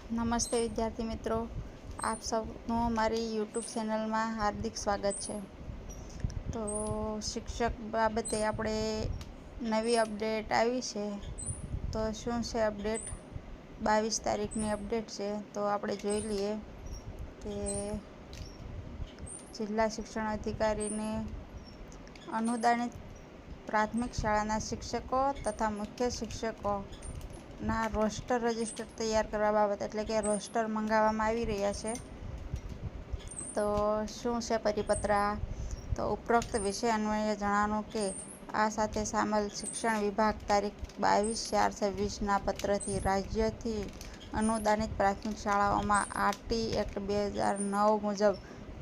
નમસ્તે વિદ્યાર્થી મિત્રો, આપ સૌનું મારી યુટ્યુબ ચેનલમાં હાર્દિક સ્વાગત છે. તો શિક્ષક બાબતે આપણે નવી અપડેટ આવી છે. તો શું છે અપડેટ? 22 તારીખની અપડેટ છે. તો આપણે જોઈ લઈએ કે જિલ્લા શિક્ષણ અધિકારીને અનુદાનિત પ્રાથમિક શાળાના શિક્ષકો તથા મુખ્ય શિક્ષકોના રોસ્ટર રજિસ્ટર તૈયાર કરવા બાબત, એટલે કે રોસ્ટર મંગાવવામાં આવી રહ્યા છે. તો શું છે પરિપત્ર? તો ઉપરોક્ત વિષય અન્વયે જણાવવાનું કે આ સાથે સામેલ શિક્ષણ વિભાગ તારીખ 22/4/26ના પત્રથી રાજ્યથી અનુદાનિત પ્રાથમિક શાળાઓમાં આરટી એક્ટ 2009 મુજબ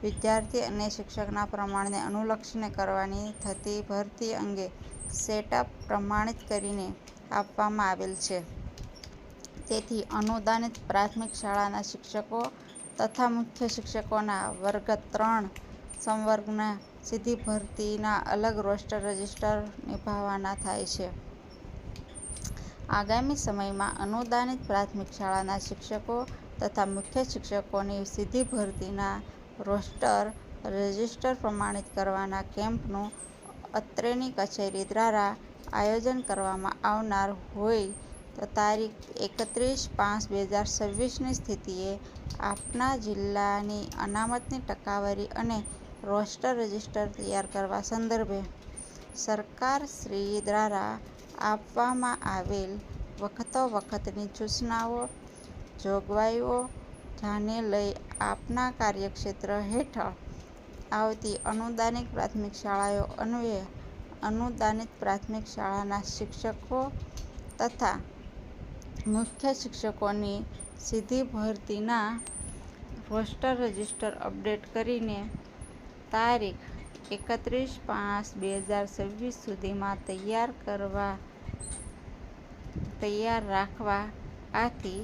વિદ્યાર્થી અને શિક્ષકના પ્રમાણને અનુલક્ષીને કરવાની થતી ભરતી અંગે સેટઅપ પ્રમાણિત કરીને આપવામાં આવેલ છે. તેથી અનુદાનિત પ્રાથમિક શાળાના શિક્ષકો તથા મુખ્ય શિક્ષકોના વર્ગ 3 સંવર્ગના સીધી ભરતીના અલગ રોસ્ટર રજિસ્ટર નિભાવવાના થાય છે. આગામી સમયમાં અનુદાનિત પ્રાથમિક શાળાના શિક્ષકો તથા મુખ્ય શિક્ષકોની સીધી ભરતીના રોસ્ટર રજિસ્ટર પ્રમાણિત કરવાના કેમ્પનું અત્રેની કચેરી દ્વારા આયોજન કરવામાં આવનાર હોય તો તારીખ 31/5/2026ની સ્થિતિએ આપના જિલ્લાની અનામતની ટકાવારી અને રોસ્ટર રજિસ્ટર તૈયાર કરવા સંદર્ભે સરકારશ્રી દ્વારા આપવામાં આવેલ વખતોવખતની સૂચનાઓ, જોગવાઈઓ ધ્યાને લઈ આપના કાર્યક્ષેત્ર હેઠળ આવતી અનુદાનિત પ્રાથમિક શાળાઓ અન્વયે અનુદાનિત પ્રાથમિક શાળાના શિક્ષકો તથા મુખ્ય શિક્ષકોની સીધી ભરતીના રોસ્ટર રજિસ્ટર અપડેટ કરીને તારીખ 31/5/2026 સુધીમાં તૈયાર રાખવા આથી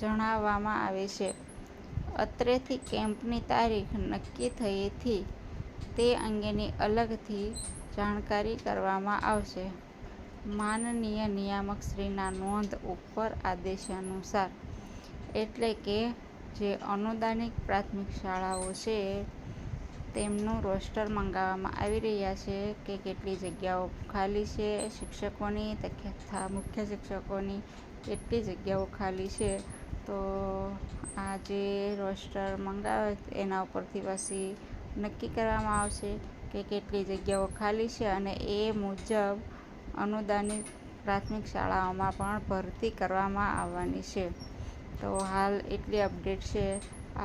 જણાવવામાં આવે છે. અત્રેથી કેમ્પની તારીખ નક્કી થયેથી તે અંગેની અલગથી જાણકારી કરવામાં આવશે. માનનીય નિયામકશ્રીના નોંધ ઉપર આદેશાનુસાર, એટલે કે જે અનુદાનિત પ્રાથમિક શાળાઓ છે તેમનું રોસ્ટર મંગાવવામાં આવી રહ્યા છે કે કેટલી જગ્યાઓ ખાલી છે શિક્ષકોની તથા મુખ્ય શિક્ષકોની કેટલી જગ્યાઓ ખાલી છે. તો આ જે રોસ્ટર મંગાવે એના ઉપરથી પછી નક્કી કરવામાં આવશે કે કેટલી જગ્યાઓ ખાલી છે અને એ મુજબ અનુદાનિત પ્રાથમિક શાળાઓમાં પણ ભરતી કરવામાં આવવાની છે. તો હાલ એટલી અપડેટ છે.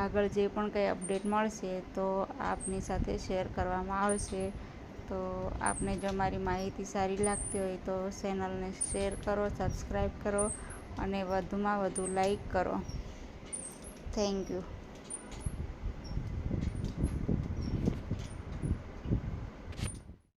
આગળ જે પણ કંઈ અપડેટ મળશે તો આપની સાથે શેર કરવામાં આવશે. તો આપને જો મારી માહિતી સારી લાગતી હોય તો ચેનલને શેર કરો, સબસ્ક્રાઈબ કરો અને વધુમાં વધુ લાઈક કરો. Thank you.